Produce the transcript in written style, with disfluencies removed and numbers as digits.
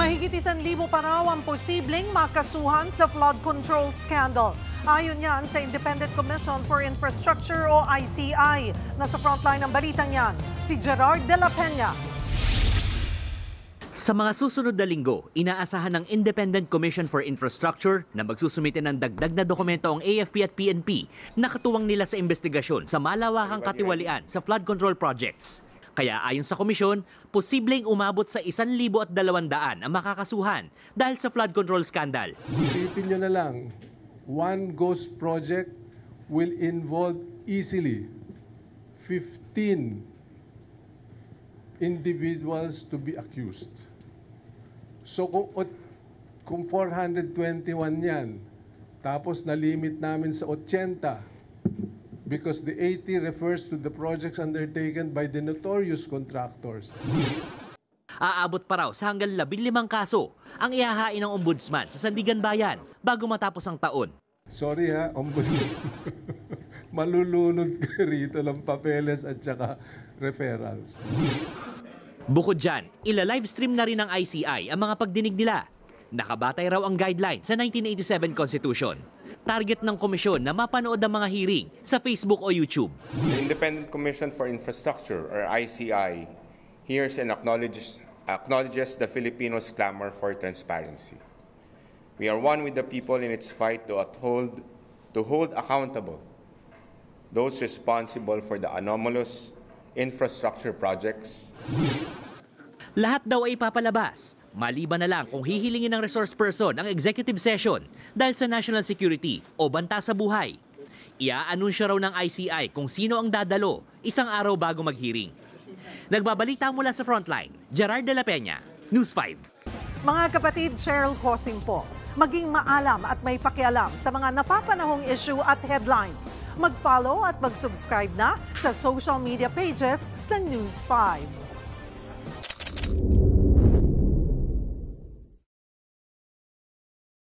Mahigit 1,000 pa raw ang posibleng makasuhan sa flood control scandal. Ayon yan sa Independent Commission for Infrastructure o ICI. Nasa frontline ng balitang yan, si Gerard de la Peña. Sa mga susunod na linggo, inaasahan ng Independent Commission for Infrastructure na magsusumite ng dagdag na dokumento ang AFP at PNP na katuwang nila sa investigasyon sa malawakang katiwalian sa flood control projects. Kaya ayon sa komisyon, posibleng umabot sa 1,200 ang makakasuhan dahil sa flood control scandal. Isipin nyo na lang, one ghost project will involve easily 15 individuals to be accused. So kung 421 yan, tapos na-limit namin sa 80, because the 80 refers to the projects undertaken by the notorious contractors. Aabot pa raw sa hanggang 15 kaso ang ihahain ng ombudsman sa Sandigan Bayan bago matapos ang taon. Sorry ha, ombudsman. Malulunod ka rito ng papeles at saka referrals. Bukod dyan, ila-livestream na rin ng ICI ang mga pagdinig nila. Nakabatay raw ang guideline sa 1987 Constitution. Target ng komisyon na mapanood ang mga hearing sa Facebook o YouTube. The Independent Commission for Infrastructure, or ICI, hears and acknowledges the Filipinos' clamor for transparency. We are one with the people in its fight to hold accountable those responsible for the anomalous infrastructure projects. Lahat daw ay papalabas. Maliban na lang kung hihilingin ng resource person ang executive session dahil sa national security o banta sa buhay. Iaanunsyo raw ng ICI kung sino ang dadalo isang araw bago mag-hearing. Nagbabalita mula sa Frontline, Gerard de la Peña, News 5. Mga kapatid, Cheryl Cosing po. Maging maalam at may pakialam sa mga napapanahong issue at headlines. Mag-follow at mag-subscribe na sa social media pages ng News 5.